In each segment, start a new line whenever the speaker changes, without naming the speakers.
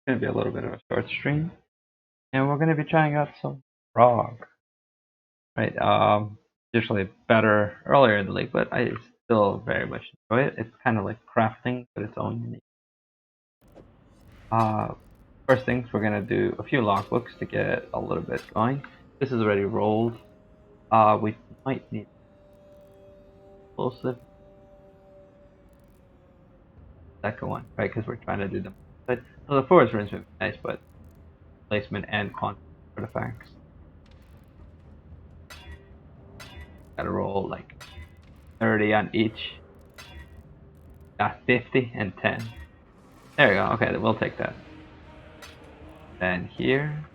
Gonna be a little bit of a short stream, and we're gonna be trying out some ROG. Right? Usually better earlier in the league, but I still very much enjoy it. It's kind of like crafting, but its own unique. Uh, First things, we're gonna do a few logbooks to get a little bit going. This is already rolled. We might need explosive second one, right? Because we're trying to do them. But so the forest runes would be nice, but placement and quantity artifacts. Gotta roll like 30 on each. Got 50 and 10. There we go. Okay, we'll take that. Then here,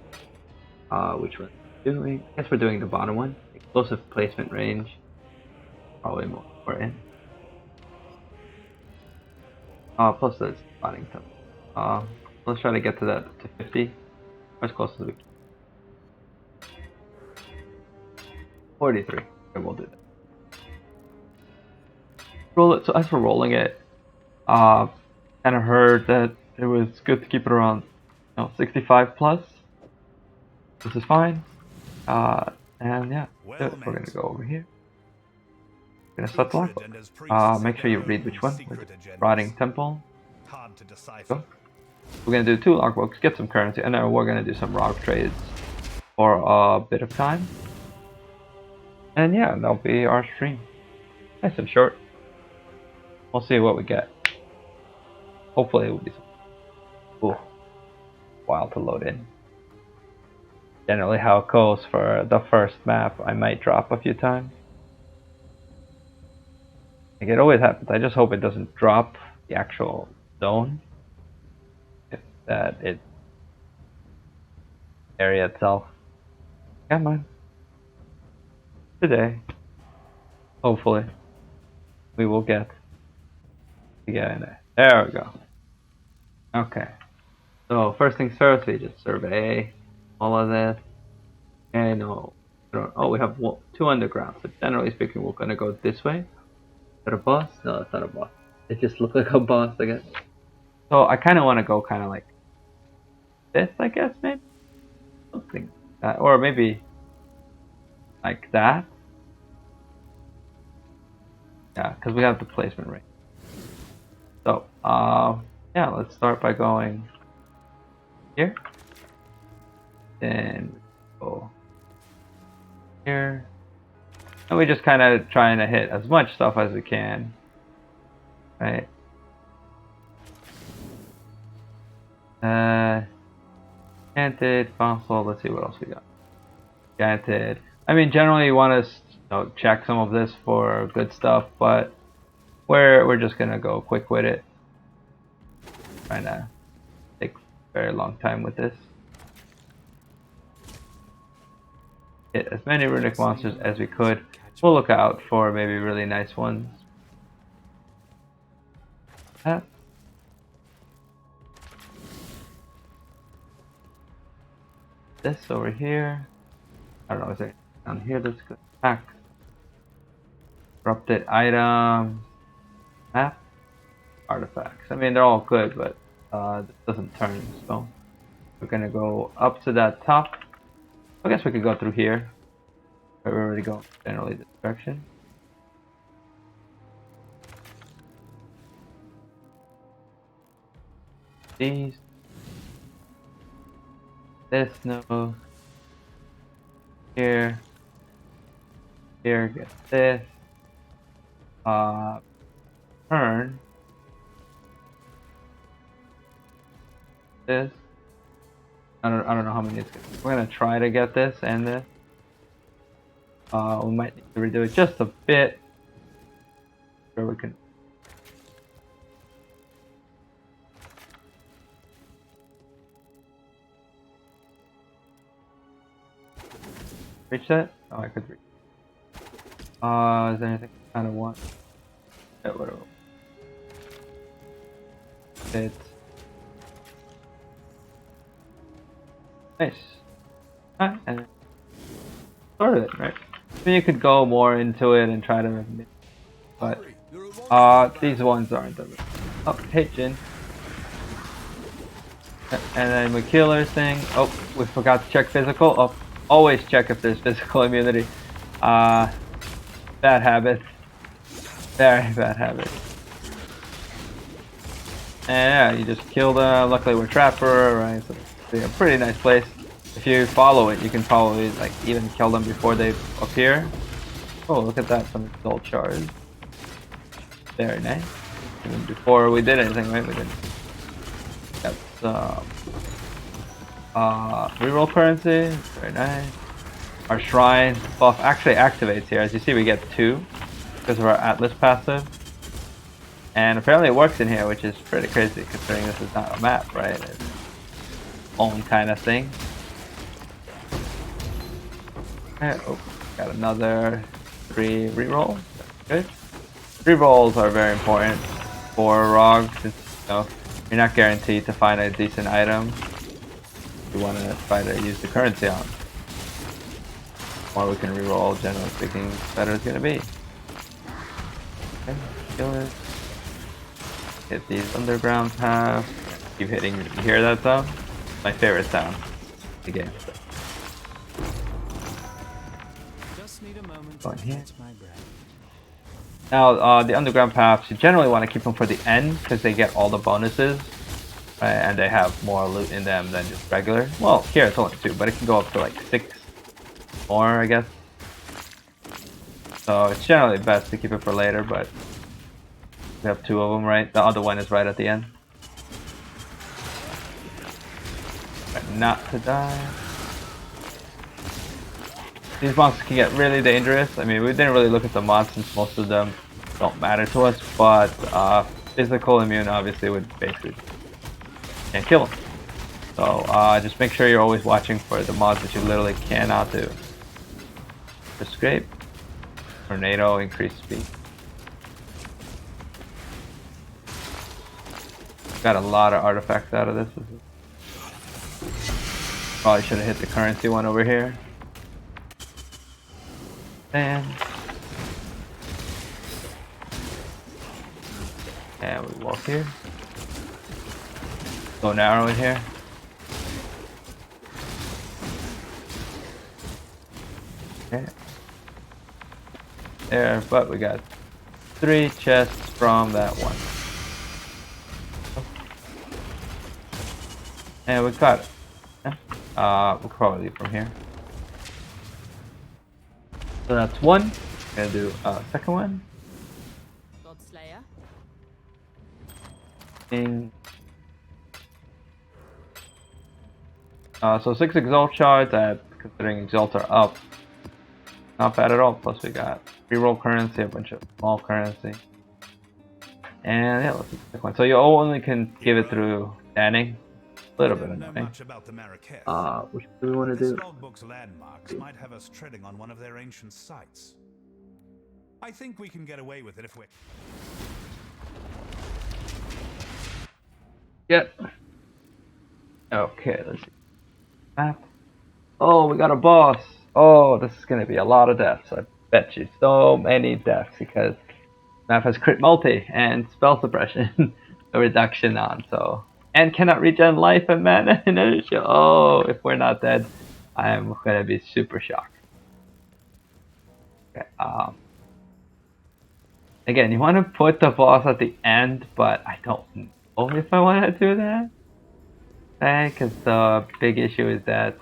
which one? Doing? I guess we're doing the bottom one. Explosive placement range, probably more important. Plus the spotting time. Let's try to get to that to 50 as close as we can. 43. Okay, we'll do that. Roll it. So as we're rolling it, kind of heard that it was good to keep it around, 65 plus. This is fine. And yeah, we're gonna go over here. We're gonna start the lockbook. Make sure you read which one. Rotting Temple. Go. We're gonna do 2 logbooks, get some currency, and then we're gonna do some ROG trades for a bit of time. And yeah, that'll be our stream. Nice and short. We'll see what we get. Hopefully it will be some while to load in. Generally how it goes for the first map, I might drop a few times. Like it always happens. I just hope it doesn't drop the actual zone. That it area itself. Come on. Today. Hopefully. We will get in there. There we go. Okay. So first things first, we just survey all of this. And we have 2 underground. So generally speaking, we're gonna go this way. Is that a boss? No, it's not a boss. It just looks like a boss, I guess. So I kind of want to go kind of like this, I guess, maybe something like that, or maybe like that. Yeah, because we have the placement range. So yeah, let's start by going here. Then go here. And we just kind of trying to hit as much stuff as we can. Right? Enchanted, fossil, let's see what else we got. Enchanted. I mean, generally you want to check some of this for good stuff, but we're just gonna go quick with it. Trying to take a very long time with this. Hit as many runic monsters as we could. We'll look out for maybe really nice ones. This over here. I don't know, is there down here that's good? Pack. Corrupted item. Map. Artifacts. I mean, they're all good, but this doesn't turn, so we're gonna go up to that top. I guess we could go through here. But we're already going generally this direction. These. This, no. Here. Here, get this. Turn. This. I don't know how many it's gonna be. We're gonna try to get this and this. We might need to redo it just a bit. Sure we can. Reach that? Oh, I could reach. Is there anything I kind of want? Yeah, whatever. It's nice. And started it, right? I mean, you could go more into it and try to, but these ones aren't the. Oh, hey, Jin. And then with killer thing, oh, we forgot to check physical. Oh, always check if there's physical immunity. Bad habit. Very bad habit. And yeah, you just kill them. Luckily we're trapper, right? So it's a pretty nice place. If you follow it, you can probably like even kill them before they appear. Oh, look at that, some gold shards. Very nice. Even before we did anything, right? We didn't. Got some reroll currency. Very nice. Our shrine buff actually activates here. As you see, we get 2 because of our Atlas passive. And apparently it works in here, which is pretty crazy considering this is not a map, right? It's its own kind of thing. Okay, oh, got another 3 reroll. That's good. Rerolls are very important for ROG since you're not guaranteed to find a decent item you want to try to use the currency on. The more we can reroll, generally speaking, the better it's going to be. Okay, kill it. Hit these underground paths. Keep hitting. You hear that sound? My favorite sound in the game.
Just need a moment
Going
to
here.
catch my breath.
Now, the underground paths, you generally want to keep them for the end because they get all the bonuses, right? And they have more loot in them than just regular. Well, here it's only 2, but it can go up to like 6 more, I guess. So it's generally best to keep it for later, but we have 2 of them, right? The other one is right at the end. Right, not to die. These monsters can get really dangerous. I mean, we didn't really look at the mods since most of them don't matter to us, but physical immune obviously would basically can't kill them. So just make sure you're always watching for the mods that you literally cannot do. Escape, tornado, increased speed. Got a lot of artifacts out of this. Probably should have hit the currency one over here. And we walk here. Go narrow in here. Okay. There, but we got 3 chests from that one. And we got it. Yeah. We'll probably leave from here. So that's 1. Gonna do second one.
Godslayer.
So 6 exalt shards, considering exalts are up. Not bad at all. Plus we got reroll currency, a bunch of small currency. And yeah, let's do the second one. So you only can give it through scanning. A little bit annoying. Which do we want to do?
This logbook's landmarks might have us treading on one of their ancient sites. I think we can get away with it if we...
Yep. Okay, let's see. Map. Oh, we got a boss. Oh, this is gonna be a lot of deaths. I bet you so many deaths because map has crit multi and spell suppression a reduction on, so and cannot regen life and mana and energy. Oh, if we're not dead, I'm gonna be super shocked. Okay, again, you want to put the boss at the end, but I don't know if I want to do that. Okay, because the big issue is that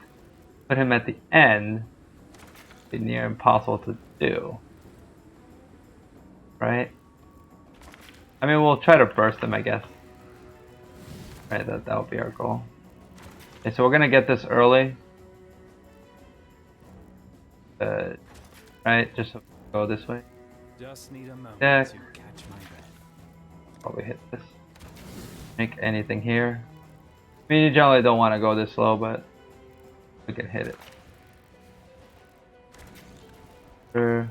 put him at the end be near impossible to do. Right? I mean, we'll try to burst him, I guess. Right, that would be our goal. Okay, so we're gonna get this early. Right, just go this way.
Just need a moment
Yeah.
to catch my breath.
Probably hit this. Make anything here. I mean, you generally don't want to go this slow, but we can hit it. Sure.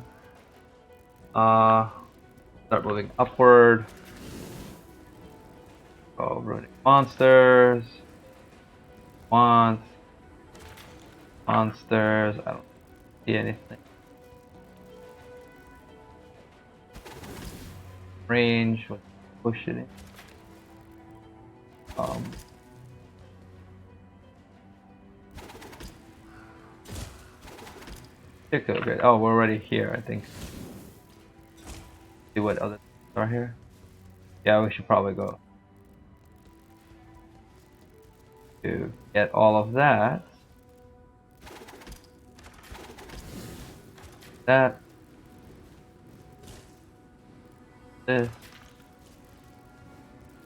Start moving upward. Oh, ruining monsters. Monsters. I don't see anything. Range. Push it in. Good. Oh, we're already here, I think. See what other are here. Yeah, we should probably go to get all of that. That. This.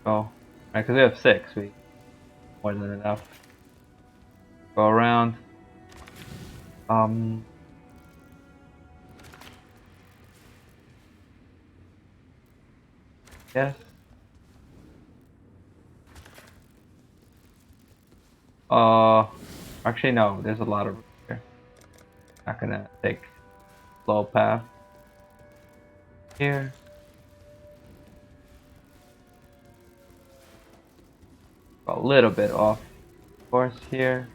Oh, right, because we have 6. We more than enough. Go around. Yes. Actually no. There's a lot of room here. Not gonna take slow path here. A little bit off course here.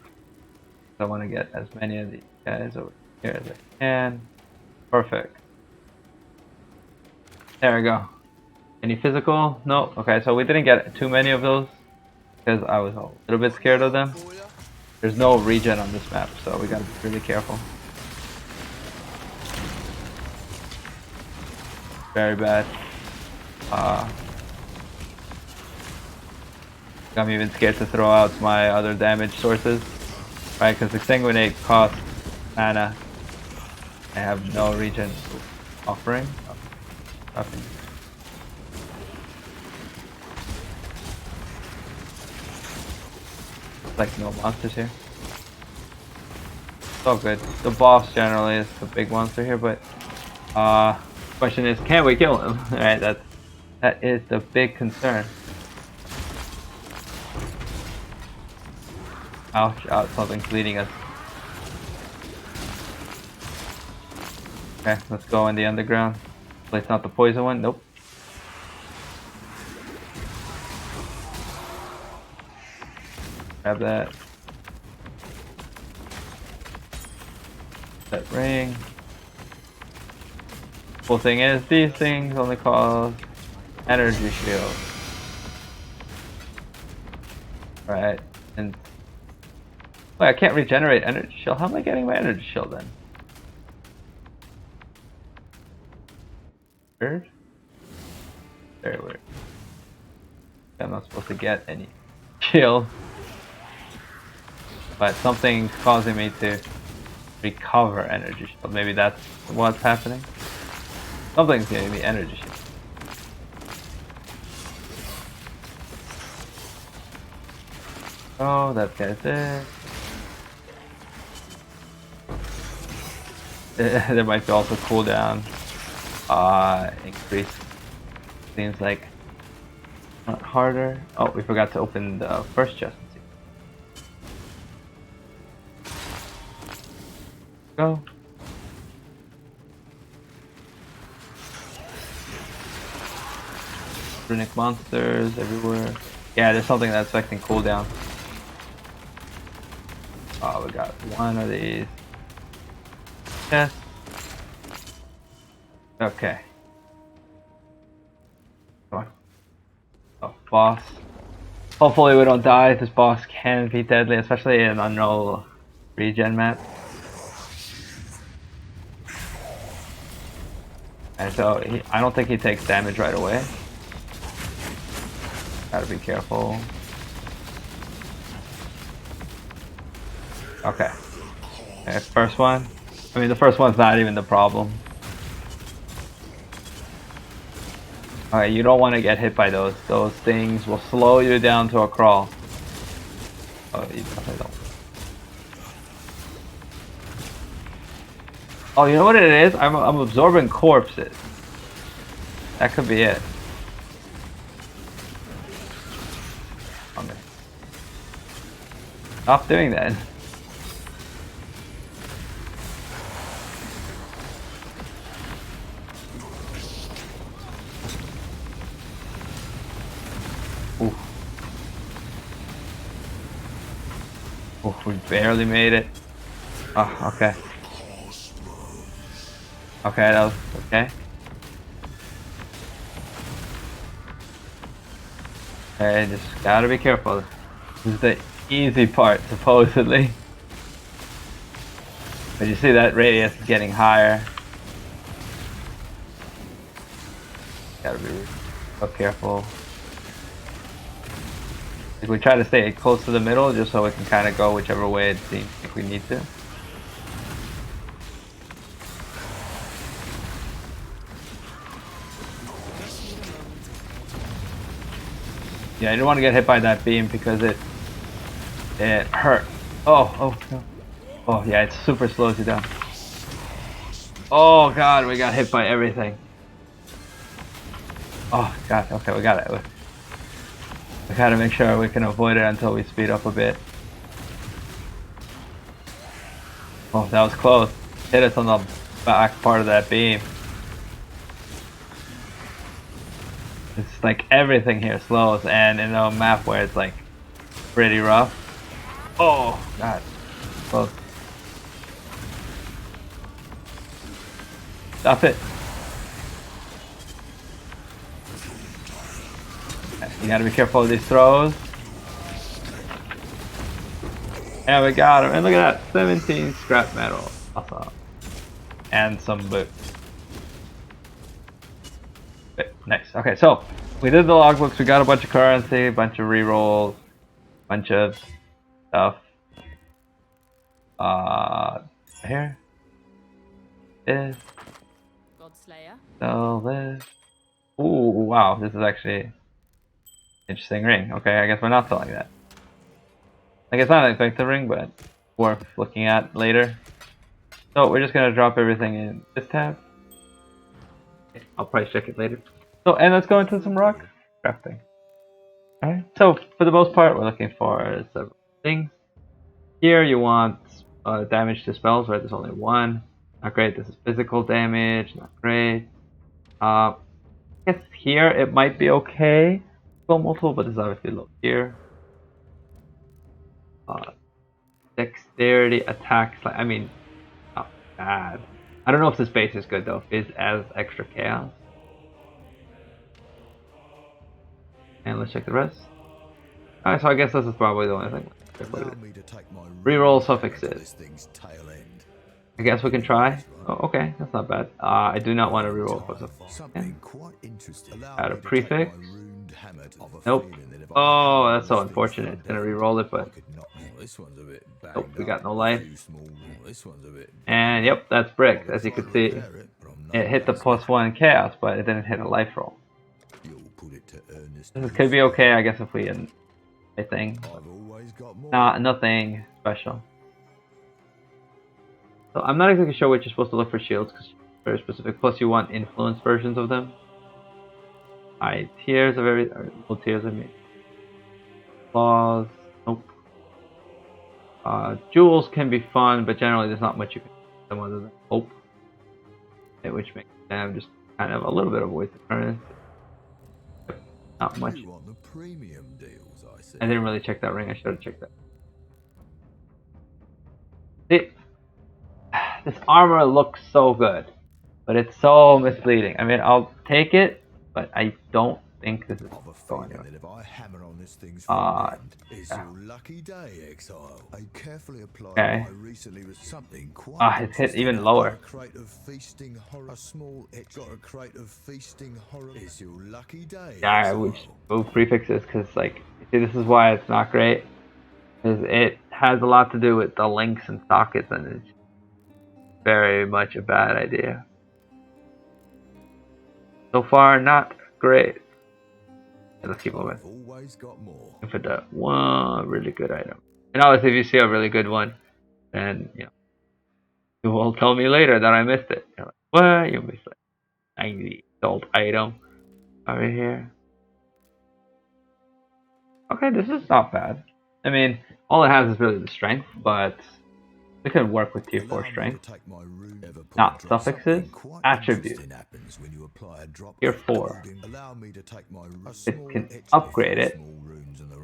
I want to get as many of these guys over here as I can. Perfect. There we go. Any physical? No. Okay, so we didn't get too many of those because I was a little bit scared of them. There's no regen on this map, so we gotta be really careful. Very bad. I'm even scared to throw out my other damage sources, right? Because Exsanguinate costs mana. I have no regen offering. Nothing. Like no monsters here. It's all good. The boss generally is the big monster here, but question is, can we kill him? Alright, that is the big concern. Ouch, ouch, something's leading us. Okay, let's go in the underground. Hopefully it's not the poison one. Nope. Grab that. That ring. Cool thing is, these things only cost energy shield. Right, and wait, I can't regenerate energy shield. How am I getting my energy shield then? Weird. Very weird. I'm not supposed to get any shield. But something's causing me to recover energy shield. Maybe that's what's happening. Something's giving me energy shield. Oh, that guy's there. There might be also cooldown increase. Seems like not harder. Oh, we forgot to open the first chest. Go. Runic monsters everywhere. Yeah, there's something that's affecting cooldown. Oh, we got one of these. Yes. Okay. Come on. Oh, boss. Hopefully we don't die. This boss can be deadly, especially in a no regen map. And so I don't think he takes damage right away. Gotta be careful. Okay. Okay, first one. I mean, the first one's not even the problem. Alright, you don't want to get hit by those. Those things will slow you down to a crawl. Oh, you definitely don't. Oh, you know what it is? I'm absorbing corpses. That could be it. Okay. Stop doing that. Oof. Oof, we barely made it. Oh, okay. Okay, that was okay. Okay, just gotta be careful. This is the easy part, supposedly. But you see that radius is getting higher. Gotta be real careful. Like we try to stay close to the middle just so we can kind of go whichever way it seems like we need to. Yeah, I don't want to get hit by that beam because it hurt. Oh no. Oh yeah, it super slows you down. Oh god, we got hit by everything. Oh god, okay, we got it. We gotta make sure we can avoid it until we speed up a bit. Oh, that was close. Hit us on the back part of that beam. It's like everything here slows, and in a map where it's like pretty rough. Oh god, close. Stop it. You gotta be careful with these throws. And we got him. And look at that, 17 scrap metal. Awesome. And some boots. Okay, nice. Okay, so we did the logbooks. We got a bunch of currency, a bunch of rerolls, a bunch of stuff. Here. This.
Godslayer.
So this. Ooh, wow. This is actually an interesting ring. Okay, I guess we're not selling that. Like it's not an effective ring, but worth looking at later. So we're just gonna drop everything in this tab. Okay, I'll probably check it later. So and let's go into some rock crafting. Alright. So for the most part, we're looking for several things. Here you want damage to spells, right? There's only one. Not great. This is physical damage. Not great. I guess here it might be okay. Spell multiple, but this is obviously low tier. Dexterity, attacks, I mean, not bad. I don't know if this base is good though. Is as extra chaos. And let's check the rest. Alright, so I guess this is probably the only thing. Reroll suffixes. I guess we can try. Oh, okay, that's not bad. I do not want to reroll for something. Add a prefix. Nope. Oh, that's so unfortunate. Gonna reroll it, but nope, we got no life. And yep, that's brick. As you can see, it hit the +1 chaos, but it didn't hit a life roll. This could be okay, I guess, if we had anything. Nothing special. So I'm not exactly sure what you're supposed to look for shields because very specific. Plus, you want influence versions of them. High tiers of every, or low tiers of me. Claws, nope. Jewels can be fun, but generally there's not much you can do with them other than hope, which makes them just kind of a little bit of a waste of currency. Not much. I didn't really check that ring. I should have checked that. See, this armor looks so good, but it's so misleading. I mean, I'll take it, but I don't think this is going anywhere.
If I hammer on this thing's it's your lucky day, exile. I carefully applied
okay.
Recently with something quite
it's hit even lower.
A crate of feasting horror. A small got a crate of feasting horror. It's your lucky day.
Yeah, I would move prefixes because, like, see, this is why it's not great. Because it has a lot to do with the links and sockets, and it's very much a bad idea. So far, not great. Let's keep moving. And for that one really good item. And obviously, if you see a really good one, then you will tell me later that I missed it. You're like, what? You missed like 90 gold item over here. Okay, this is not bad. I mean, all it has is really the strength, but we can work with tier 4 strength. Not suffixes, attributes. Tier 4. It can upgrade it.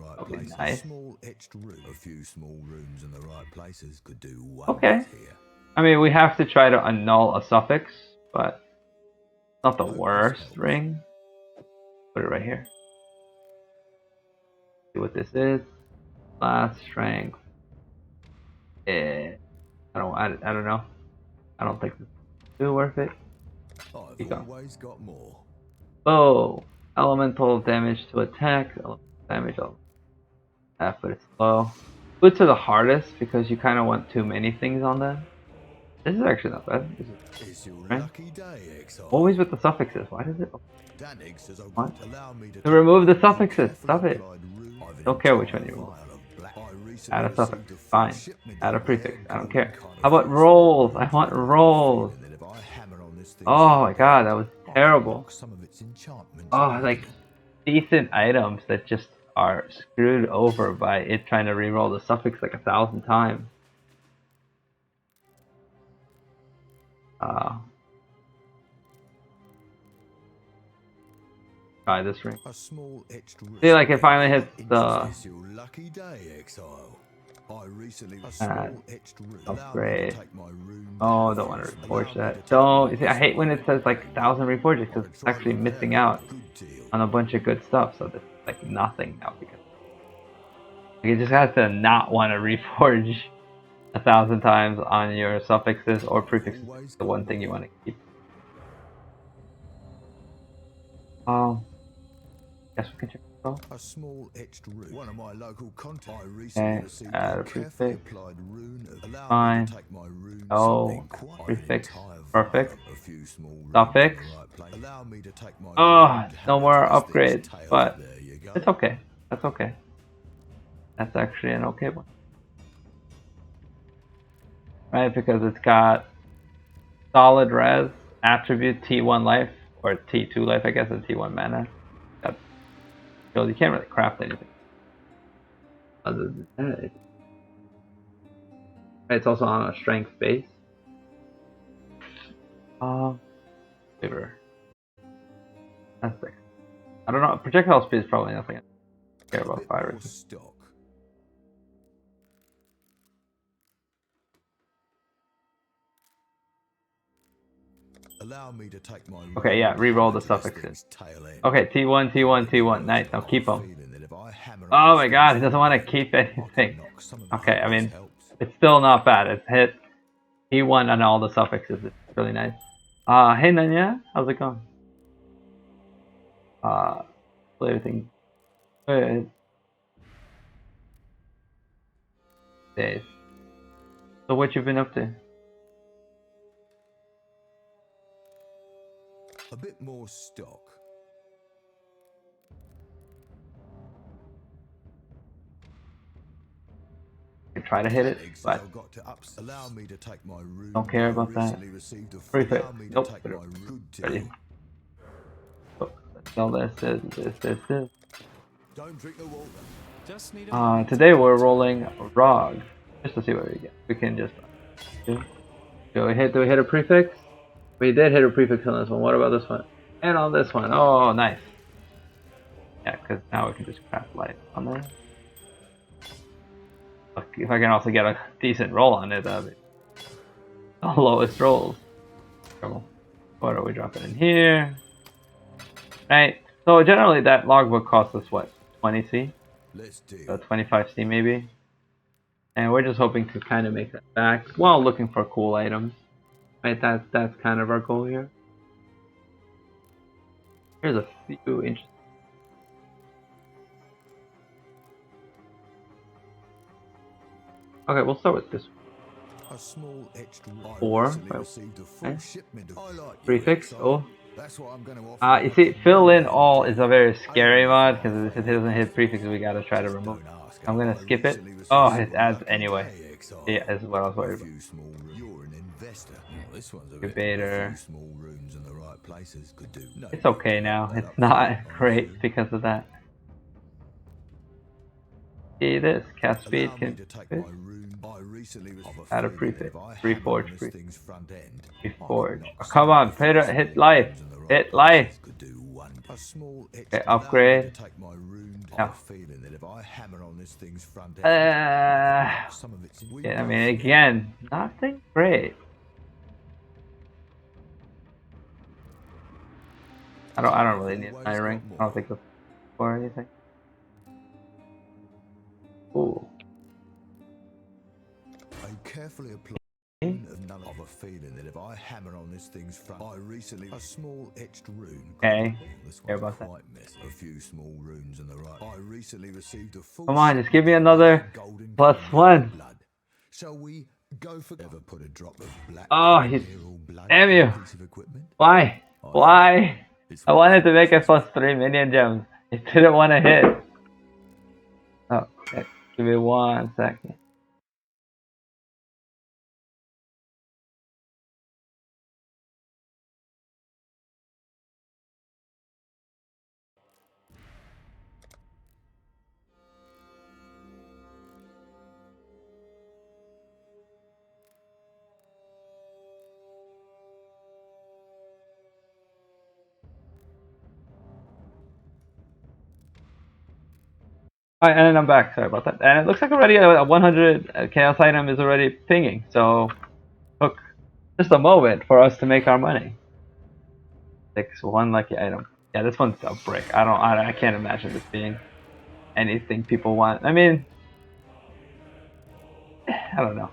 That'll be nice. Okay. I mean, we have to try to annul a suffix, but it's not the worst ring. Put it right here. See what this is. Last strength. I don't know. I don't think this is too worth it.
I've
Keep going.
always got more.
Oh, elemental damage to attack, elemental damage, but it's low. Put to the hardest because you kind of want too many things on them. This is actually not bad. This is
It's your
right.
lucky day, Exile.
Always with the suffixes. Why does it?
Danig says I
What?
would allow me
To remove the
take
suffixes.
carefully
Stop it.
applied rune of an
Don't care which
entire
one you remove.
vial of black. I recently
Add a
received
suffix.
full
Fine.
shipment
Add a
of
prefix.
rare
I don't
golden
care.
kind
How
of
about
fruits.
rolls? I want
I have a
rolls.
feeling that if I hammer on this thing's
Oh my
front
god,
end,
that was
I can
terrible.
knock some of its enchantments
Oh,
out.
like decent items that just are screwed over by it trying to reroll the suffix like 1,000 times. Try this ring.
A small etched rune.
See, like it finally hits the
It's your lucky day, Exile. I recently a small etched rune. Allow me to
upgrade.
take my rune
Oh,
to
don't want to
use.
reforge
Allow me
that.
to take
Don't.
my
You see, I hate when it says like 1,000 reforges because it's
Try
actually
look
missing
there.
out
Good deal.
on a bunch of good stuff. So there's like nothing now because like, it just has to not want to reforge 1,000 times on your suffixes or prefixes.
Always
The
got
one thing you
more.
want to keep. Oh, guess we can check this out.
A small etched rune. One of my local contacts. I recently
Okay,
received
add
a
a
carefully
prefix.
applied rune of allow
Fine.
me to take my rune.
Oh,
something quite
prefix.
an entire
Perfect.
vial, a few small runes
Suffix.
in the right place. Allow me to take my
Oh,
rune to
no
help
more
twist these
upgrades,
tails.
but
There you go.
it's okay. That's okay. That's actually an okay one. Right, because it's got solid res, attribute T1 life, or T2 life, I guess, and T1 mana. Got, you can't really craft anything other than that. It's also on a strength base. Favor. That's sick. I don't know. Projectile speed is probably nothing I care about.
Bit
Fire
more
resist.
stock. Allow me to take my
Okay, yeah, re-roll the suffixes. Okay, T1, T1, T1. Nice. Now keep them. Oh my god, he doesn't want to keep anything. Okay, I mean, it's still not bad. It's hit T1 on all the suffixes. It's really nice. Hey Nanya, how's it going? Everything good. Days. So what you been up to?
A bit more stock.
You try to hit it,
Danig says
but
I've got to allow me to take my rune.
don't care
I
about that.
recently received a
Prefix.
allow me to
Nope.
take my rune. Good
Ready.
deal.
Oh, let's sell this.
Don't drink the water.
Just need a moment.
Today we're rolling Rog, just to see what we get. We can just do we hit a prefix? We did hit a prefix on this one. What about this one? And on this one. Oh, nice. Yeah, because now we can just craft life on there. Look, if I can also get a decent roll on it, that'd be the lowest rolls. Trouble. What are we dropping in here? Right. So generally that logbook costs us what? 20 C?
Let's do.
25 C maybe. And we're just hoping to kind of make that back while looking for cool items. Right, that's kind of our goal here. Here's a few interesting. Okay, we'll start with this
A small extra. I
4.
recently
Well,
received a full
okay.
shipment of. I like you,
Prefix.
Exile.
Oh.
That's what I'm going to offer.
You see, fill in all is a very scary mod because if it doesn't hit prefixes, we gotta try to remove it. I'm gonna skip it. Oh, it adds anyway. Yeah, this is what I was worried about.
You're an investor. This one's a
Incubator.
few small rooms in the right places could do. No,
It's okay now. It's not great because of that. See this cast speed
allow me
can
to take my rune. I recently was
add a
feeling that
prefix.
if I
Reforge
hammer on this
prefix.
thing's front end,
Reforge. Oh, come on, hit life. Hit life.
could do one. A small
Okay, upgrade.
to take my rune. I
No.
have a feeling that if I hammer on this thing's front end, some of it's
Yeah, I mean, again, nothing great. I don't really need an iron ring. I don't think that's for anything. Ooh.
I carefully apply. none of a feeling that if I hammer on this thing's front, I recently a small etched rune.
Okay.
This
Care
one's
about that.
quite messy. A few small runes on the right. I recently received a full.
Come on, just give me
shipment
another
of golden
plus
colored
one.
blood. Shall we go for ever put a drop of black?
Oh,
Premier
he's-
all blood
damn
in a
you.
piece of equipment?
Why? Why?
It's
I wanted to make it plus 3 minion gems. It didn't want to hit. Oh, okay. Give me 1 second. Alright, and then I'm back. Sorry about that. And it looks like already a 100 chaos item is already pinging. So, took just a moment for us to make our money. 1 lucky item. Yeah, this one's a brick. I can't imagine this being anything people want. I mean, I don't know.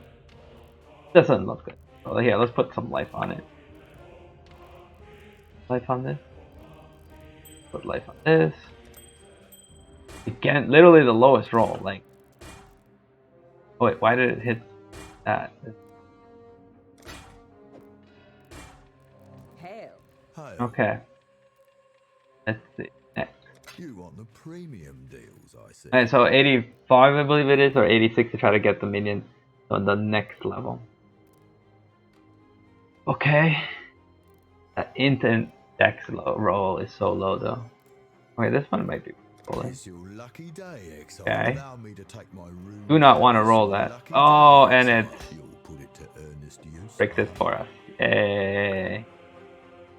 Doesn't look good. So here, let's put some life on it. Life on this. Put life on this. Again, literally the lowest roll. Like, oh wait, why did it hit that?
Hail.
Hey,
Okay. Let's see. Next.
you want the premium deals, I see.
Alright, so 85, I believe it is, or 86 to try to get the minion on the next level. Okay. That intent dex roll is so low though. Okay, this one might be rolling.
It's your lucky day, X.
Okay.
Allow me to take my rune.
Do not want to roll that. Oh, and it
You'll put it to earnest use.
breaks this for us. Yay.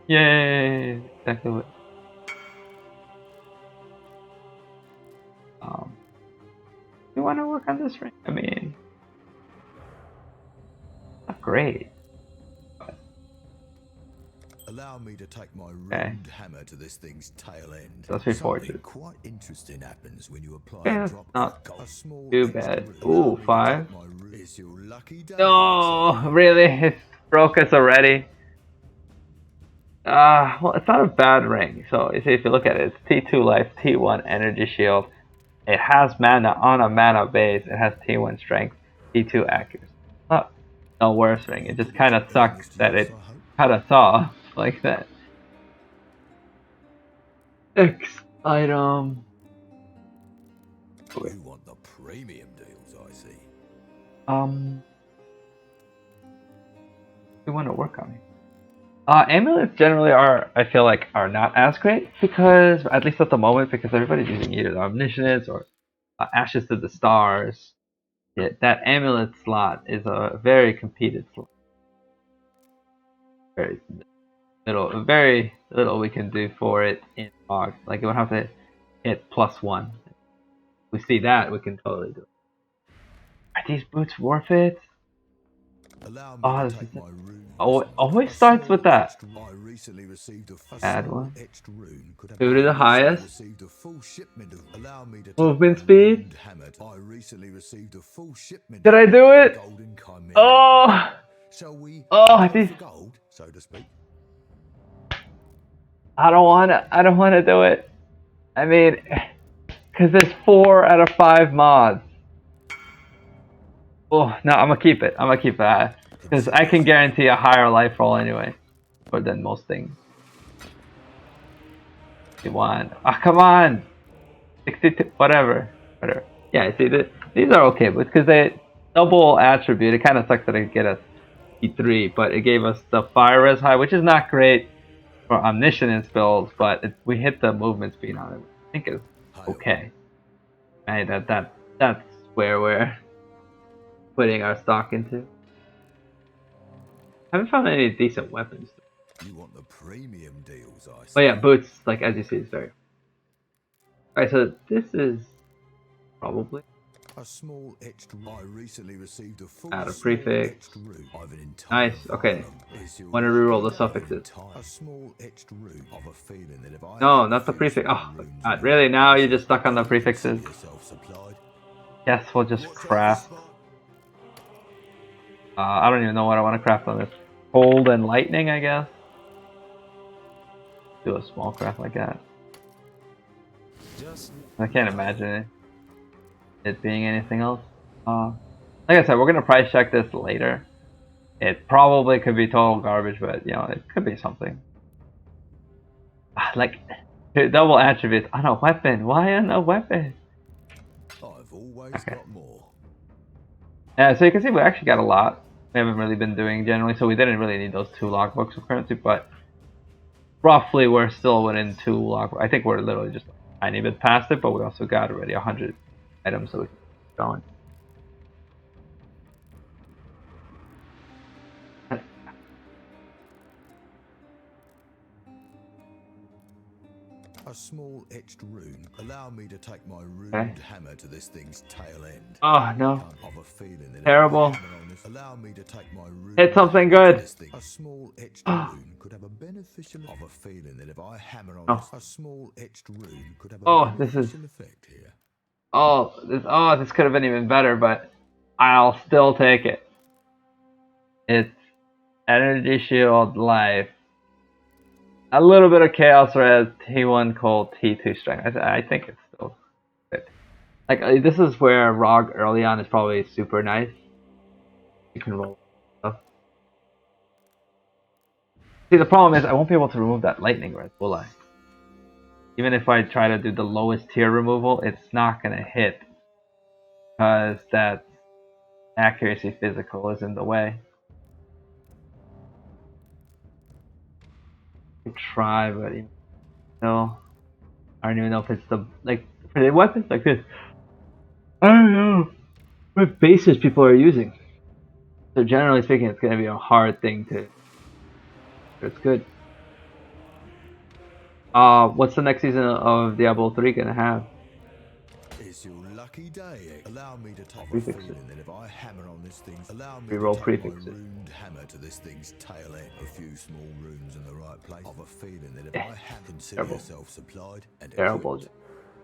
Yay. Exactly what. You want to work on this ring? I mean, not great.
Allow me to take my
Okay.
rude hammer to this thing's tail end.
That's three forges.
Something quite interesting happens when you apply
Okay,
a
that's
drop
not
of gold. A small
too
extra
bad.
rune.
Ooh,
Allow me to
5.
take my rune. It's your lucky day.
No, really? It's broke us already? Well, it's not a bad ring. So if you look at it, it's T2 life, T1 energy shield. It has mana on a mana base. It has T1 strength, T2 accuracy. Not no worse ring. It just kind of sucks that it kind of saw like that. Next item.
You want the premium deals, I see.
We want to work on it. Amulets generally I feel like, are not as great because, at least at the moment, because everybody's using either the Omniscience or Ashes to the Stars. Yeah, that amulet slot is a very competed slot. Very little we can do for it in Fog. Like, it would have to hit +1. If we see that, we can totally do it. Are these boots worth it?
Allow me
Oh,
to
this
take
is
my rune.
Oh, it always
A
starts
small
with that.
etched rune. I recently received a
Add
small
one.
etched rune. Could have
2 to the highest.
received a full shipment of. Allow me to
Movement
take my
speed.
runed hammer. I recently received a full shipment.
Did I
of
do it?
Golden chimera.
Oh!
Shall we
Oh,
go
these-
for gold, so to speak?
I don't wanna do it. I mean, cause there's 4 out of 5 mods. Oh, no, I'm gonna keep it. Cause I can guarantee a higher life roll anyway. Or than most things. 61. Come on! 62, whatever. Yeah, see, these are okay, but because they double attribute, it kind of sucks that it get us E3, but it gave us the fire res high, which is not great for omniscience builds, but we hit the movement speed on it, which I think is okay. Right, that's where we're putting our stock into. I haven't found any decent weapons.
You want the premium deals, I see.
But yeah, boots, like as you see, is very. Alright, so this is probably
A small etched rune. I recently received a full
Add a
small
prefix.
etched rune. I've an entire
Nice, okay.
volume. Is your
Want to reroll the
lucky
suffixes.
day? A small etched rune. Of a feeling that if I
No,
had
not the
a few
prefix.
small
Oh,
runes
God,
in
really?
my
Now you're
possession,
just stuck on the
you can
prefixes.
see yourself supplied.
Yes, we'll just
Watch out for
craft.
spot.
I don't even know what I want to craft on this. Cold and lightning, I guess. Do a small craft like that.
Just
I can't imagine it being anything else. Like I said, we're gonna price check this later. It probably could be total garbage, but you know, it could be something. Like double attributes on a weapon. Why on a weapon?
I've always
Okay.
got more.
Yeah, so you can see we actually got a lot. We haven't really been doing generally, so we didn't really need those 2 logbooks of currency, but roughly we're still within 2 logbooks. I think we're literally just a tiny bit past it, but we also got already 100 items, so we can keep going.
A small etched rune. Allow me to take my runed
Okay.
hammer to this thing's tail end.
Oh no.
I've a feeling that if
Terrible.
I hammer on this- allow me to take my runed
Hit something
hammer to
good.
this thing. A small etched rune could have a beneficial. I've a feeling that if I hammer on
Oh.
this, a small etched rune could have a
Oh, this is-
beneficial effect here.
This could have been even better, but I'll still take it. It's energy shield life. A little bit of chaos res, T1 cold, T2 strength. I think it's still good. Like this is where Rog early on is probably super nice. You can roll stuff. See, the problem is I won't be able to remove that lightning res, will I? Even if I try to do the lowest tier removal, it's not gonna hit because that accuracy physical is in the way. I try, but you know, I don't even know if it's the like for the weapons like this. I don't know what bases people are using. So generally speaking, it's gonna be a hard thing to. It's good. What's the next season of Diablo 3 gonna have?
It's your lucky day. Allow me to take a
Prefixes.
feeling that if I hammer on this thing, allow me
Reroll
to take
prefixes.
my runed hammer to this thing's tail end. A few small runes in the right place. I've a feeling that if I have consider
Terrible.
yourself supplied and
Terrible.
equipped.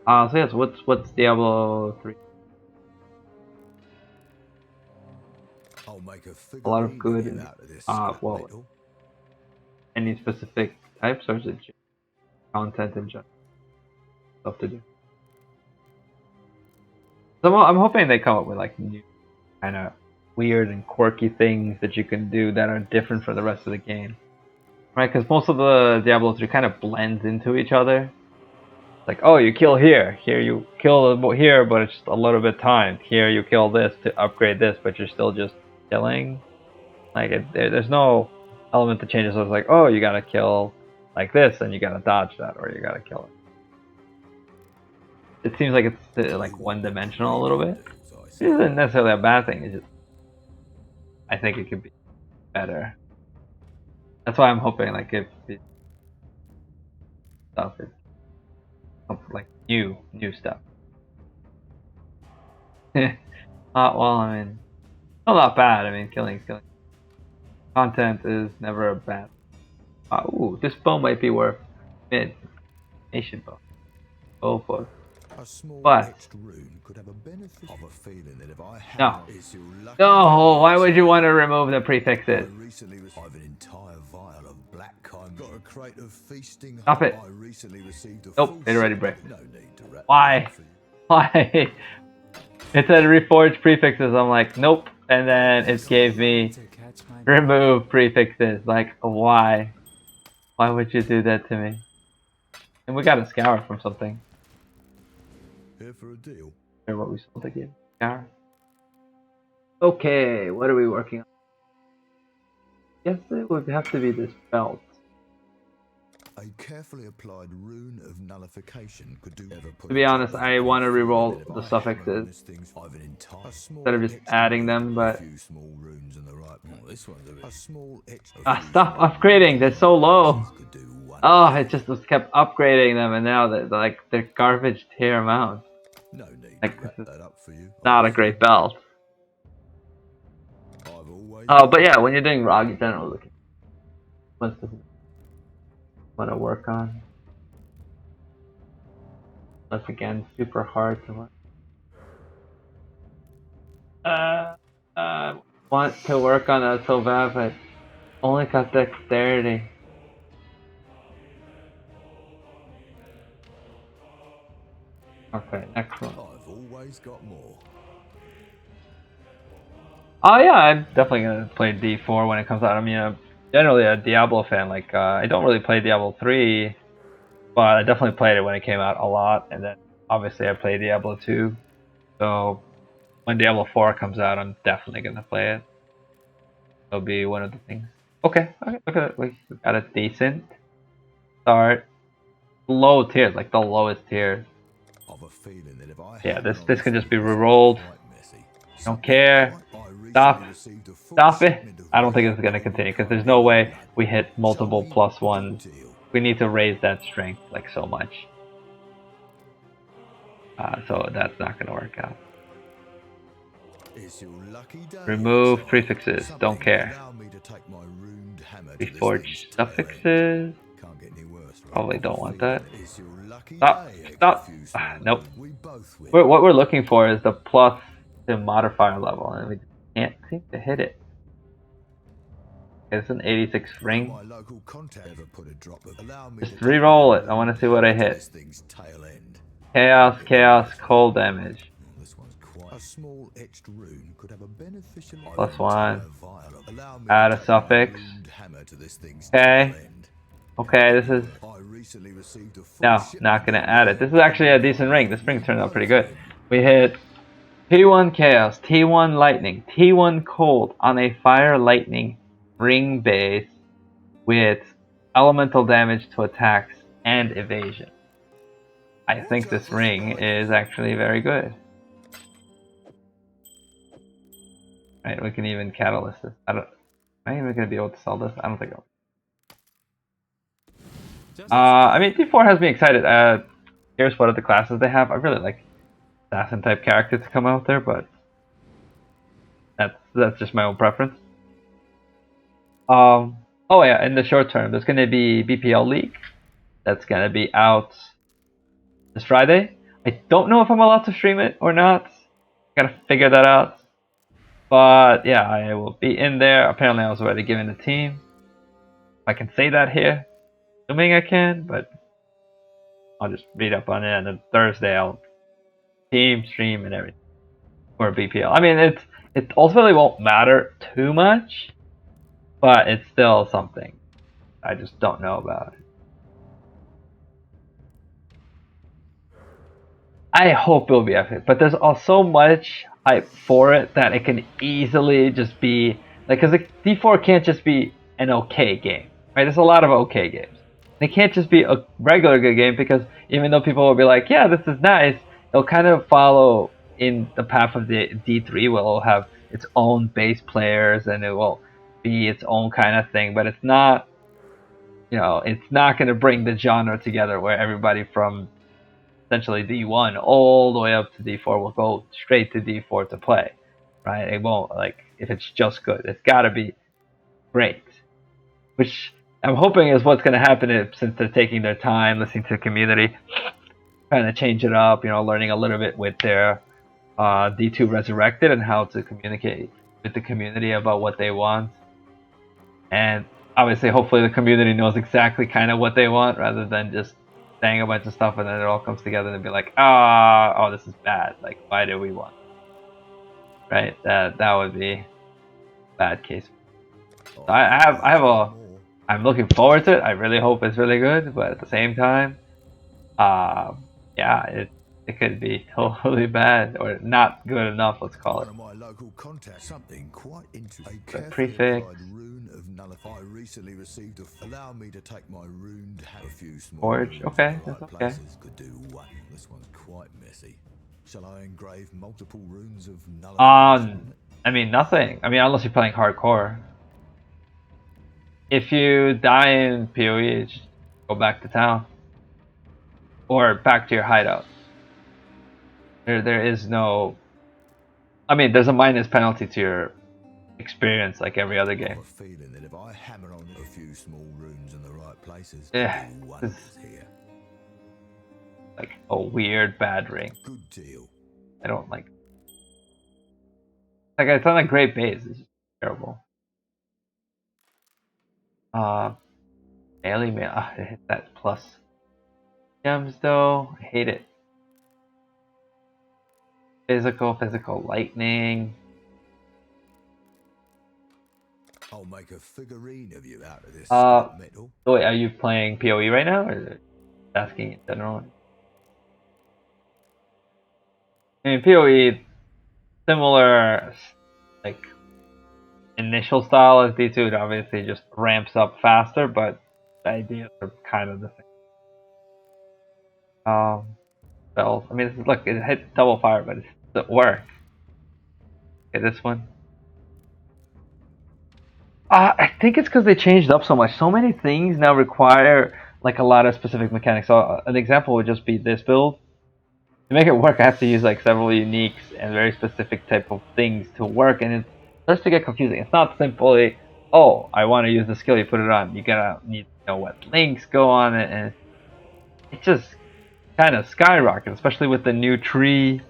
So yes, what's Diablo 3?
I'll make
A lot of
figurine
good
you
and-
out of this
well,
scrap metal.
Any specific types or is it just content and just stuff to do? So I'm hoping they come up with like new kind of weird and quirky things that you can do that are different from the rest of the game. Right? Because most of the Diablo 3 kind of blends into each other. Like, oh, you kill here. Here you kill here, but it's just a little bit timed. Here you kill this to upgrade this, but you're still just killing. Like, there's no element that changes. So it's like, oh, you gotta kill like this, and you gotta dodge that, or you gotta kill it. It seems like it's like one-dimensional a little bit. It isn't necessarily a bad thing. It's just, I think it could be better. That's why I'm hoping like if the stuff is like new stuff. Well, I mean, still not bad. I mean, killing. Content is never a bad. Ooh, this bow might be worth mid. Nation bow. Go for it.
A small
But-
etched rune could have a benefit. I've a feeling that if I hammer
No.
on it's your lucky
No,
day.
why would you want to remove the
I
prefixes?
recently received an entire vial of black kind. Got a crate of feasting.
Stop it.
I recently received a
Nope,
full
it already
set-
bricked.
No need to wrap
Why?
that up for you.
Why? It said reforge prefixes. I'm like, nope. And then it gave me
to catch my
remove prefixes. Like, why? Why would you do that to me? And we got a scour from something.
Here for a deal.
Or what we sold again. Scour. Okay, what are we working on? Guess it would have to be this belt.
A carefully applied rune of nullification could do.
To be honest, I want to reroll the suffixes instead of just adding them, but
this one's a bit. A small etched.
stop upgrading. They're so low. Oh, it just was kept upgrading them, and now they're garbage tier amounts.
No need
Like,
to wrap
this is
that up for you.
Not a great belt.
I've always
Oh, but yeah, when you're doing ROG, you generally looking. What does want to work on? That's again super hard to work. want to work on that so bad, but only got dexterity. Okay, next one.
I've always got more.
Oh yeah, I'm definitely gonna play D4 when it comes out. I mean, I'm generally a Diablo fan. Like, I don't really play Diablo 3, but I definitely played it when it came out a lot. And then obviously I played Diablo 2. So when Diablo 4 comes out, I'm definitely gonna play it. It'll be one of the things. Okay, okay, look at it. We got a decent start. Low tiers, like the lowest tiers.
I've a feeling that if I
Yeah,
hammer
this
on
this can just be
thing, it's
rerolled.
quite messy.
Don't care.
I recently
Stop.
received a full
Stop it.
shipment of
I don't think
rare
it's gonna
golden
continue because there's no
carnelian
way
blood.
we hit multiple
Something
plus
good
ones.
deal.
We need to raise that strength like so much. So that's not gonna work out.
It's your lucky day.
Remove
outside.
prefixes. Don't
Something
care.
allow me to take my ruined hammer to this
Reforge
thing's tail end.
suffixes.
Can't get any worse, right?
Probably
I've
don't
a
want
feeling
that.
It's your lucky
Stop.
day,
Stop.
Exfuse
Nope.
We both win.
What we're looking for is the plus to modifier level, and we can't seem to hit it. It's an 86 ring.
My local contact ever put a drop of. Allow me
Just
to take
re-roll
my
it. I want to
ruined
see what I
hammer to
hit.
this thing's tail end.
Chaos, chaos, cold damage.
This one's quite. A small etched rune could have a beneficial.
Plus one.
Allow me
Add
to
a
take my
suffix.
ruined hammer to this thing's
Okay.
tail end.
Okay, this is
I recently received a full
no,
shipment
not gonna
of
add it. This is actually a decent ring. This ring turned out pretty good. We hit T1 chaos, T1 lightning, T1 cold on a fire lightning ring base with elemental damage to attacks and evasion. I think this ring is actually very good. Right, we can even catalyst this. Am I even gonna be able to sell this? I don't think I'll. I mean, D4 has me excited. Here's what other classes they have. I really like assassin type characters to come out there, but that's just my own preference. Oh yeah, in the short term, there's gonna be BPL League. That's gonna be out this Friday. I don't know if I'm allowed to stream it or not. Gotta figure that out. But yeah, I will be in there. Apparently, I was already given a team. I can say that here, assuming I can, but I'll just read up on it. And then Thursday, I'll team stream and everything for BPL. I mean, it ultimately won't matter too much, but it's still something I just don't know about. I hope it'll be epic, but there's also much hype for it that it can easily just be like, because D4 can't just be an okay game, right? There's a lot of okay games. It can't just be a regular good game because even though people will be like, yeah, this is nice, it'll kind of follow in the path of the D3, where it'll have its own base players and it will be its own kind of thing, but it's not, it's not going to bring the genre together where everybody from essentially D1 all the way up to D4 will go straight to D4 to play, right? It won't, like, if it's just good. It's got to be great, which I'm hoping is what's going to happen since they're taking their time, listening to the community, trying to change it up, learning a little bit with their D2 Resurrected and how to communicate with the community about what they want. And obviously, hopefully the community knows exactly kind of what they want rather than just saying a bunch of stuff and then it all comes together and be like, oh, this is bad. Like, why do we want it? Right? That would be a bad case. So I'm looking forward to it. I really hope it's really good, but at the same time, yeah, it could be totally bad or not good enough. Let's call it.
One of my local contacts, something quite interesting. A
The
carefully
prefix.
applied rune of nullify. I recently received allow me to take my ruined a few small
Forge,
runes
okay,
in the
that's
right
okay.
places could do one. This one's quite messy. Shall I engrave multiple runes of nullify?
I mean, nothing. I mean, unless you're playing hardcore. If you die in PoE, just go back to town. Or back to your hideout. There is no... I mean, there's a minus penalty to your experience like every other
I have
game.
a feeling that if I hammer on a few small runes in the right places,
Yeah,
could do
this
wonders
is
here.
like a weird bad ring.
Good deal.
I don't like... Like, it's not a great base. It's Terrible. Melee mail. I hit that plus gems though. I hate it. Physical lightning.
I'll make a figurine of you out of this
Uh,
scrap metal.
So wait, are you playing PoE right now, or just asking in general? I mean, PoE similar, like initial style as D2. It obviously just ramps up faster, but the ideas are kind of the same. Spells. I mean, look, it hits double fire, but it doesn't work. Okay, this one. I think it's because they changed up so much. So many things now require like a lot of specific mechanics. So an example would just be this build. To make it work, I have to use like several uniques and very specific type of things to work, and it starts to get confusing. It's not simply, oh, I want to use the skill, you put it on. You gotta need to know what links go on it, and it just kind of skyrockets, especially with the new tree.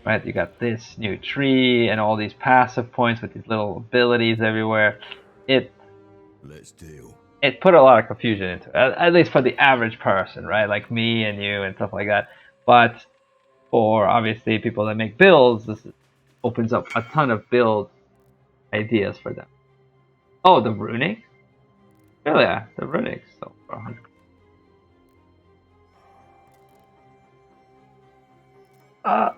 Right, you got this new tree and all these passive points with these little abilities everywhere.
Let's deal.
It put a lot of confusion into it, at least for the average person, right? Like me and you and stuff like that. But for obviously people that make builds, this opens up a ton of build ideas for them. Oh, the runic? Oh yeah, the runics. So for 100.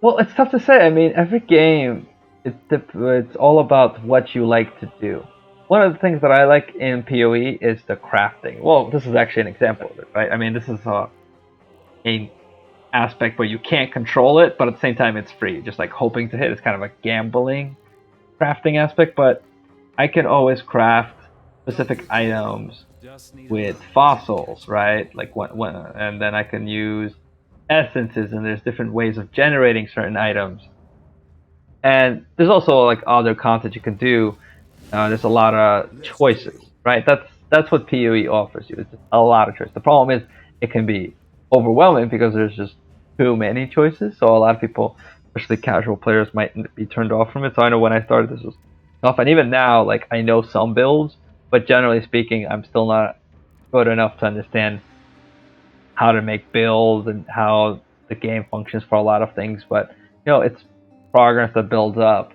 Well, it's tough to say. I mean, every game, it's all about what you like to do. One of the things that I like in PoE is the crafting. Well, this is actually an example of it, right? I mean, this is a aspect where you can't control it, but at the same time, it's free. Just like hoping to hit. It's kind of a gambling crafting aspect, but I can always craft specific items
Just need a
with
moment.
fossils, right? Like and then I can use essences, and there's different ways of generating certain items. And there's also like other content you can do. There's a lot of choices, right? That's what PoE offers you. It's just a lot of choice. The problem is it can be overwhelming because there's just too many choices. So a lot of people, especially casual players, might be turned off from it. So I know when I started, this was tough, and even now, like I know some builds, but generally speaking, I'm still not good enough to understand how to make builds and how the game functions for a lot of things. But it's progress that builds up.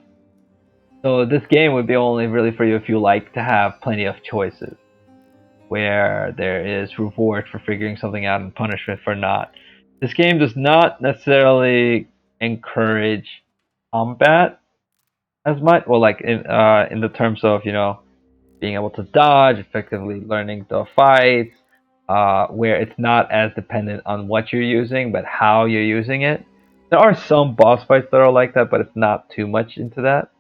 So this game would be only really for you if you like to have plenty of choices, where there is reward for figuring something out and punishment for not. This game does not necessarily encourage combat as much, well, like in the terms of being able to dodge, effectively learning the fights, where it's not as dependent on what you're using, but how you're using it. There are some boss fights that are like that, but it's not too much into that.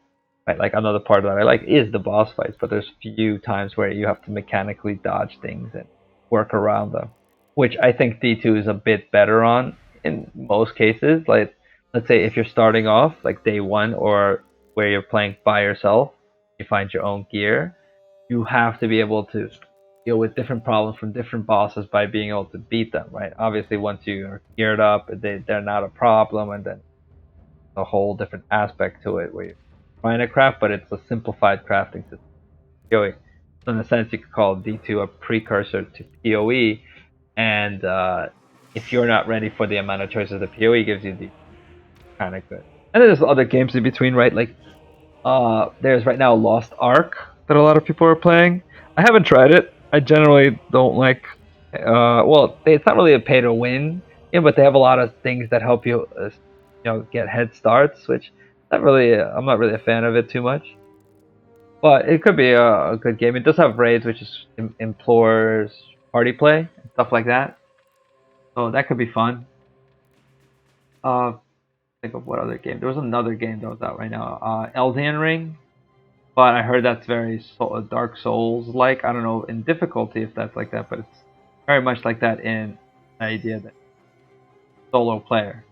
Right? Like another part that I like is the boss fights, but there's few times where you have to mechanically dodge things and work around them, which I think D2 is a bit better on in most cases. Like, let's say if you're starting off like day one, or where you're playing by yourself, you find your own gear, you have to be able to deal with different problems from different bosses by being able to beat them, right? Obviously, once you are geared up, they're not a problem, and then a whole different aspect to it where you're trying to craft, but it's a simplified crafting system. PoE. So in a sense, you could call D2 a precursor to PoE, and if you're not ready for the amount of choices that PoE gives you, D2 kind of good. And there's other games in between, right? Like there's right now Lost Ark that a lot of people are playing. I haven't tried it. I generally don't like. It's not really a pay to win, but they have a lot of things that help you, get head starts, which not really. I'm not really a fan of it too much. But it could be a good game. It does have raids, which is implores party play and stuff like that. So that could be fun. Uh, think of what other game. There was another game that was out right now. Elden Ring. But I heard that's very Dark Souls like. I don't know in difficulty if that's like that, but it's very much like that in the idea that solo player.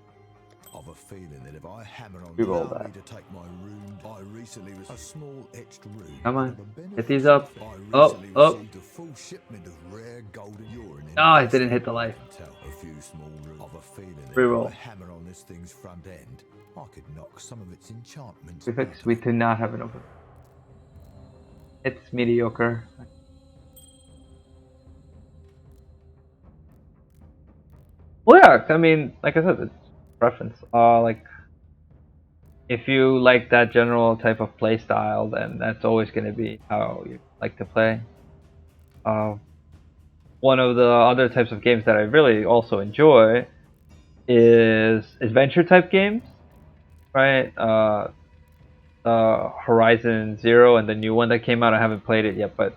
I've a feeling that if I hammer on
Reroll
Cloudy
that.
to take my rune, I recently received a small etched rune.
Come on,
of a benefit.
get these up.
I recently received a full shipment of rare golden urine.
Oh, I didn't hit the life.
A few small runes. I've a feeling that
Reroll.
if I hammer on this thing's front end, I could knock some of its enchantments.
Prefix, we do not have an open. It's mediocre. Well, yeah, I mean, like I said, it's preference. Like if you like that general type of play style, then that's always going to be how you like to play. One of the other types of games that I really also enjoy is adventure type games, right? Horizon Zero and the new one that came out. I haven't played it yet, but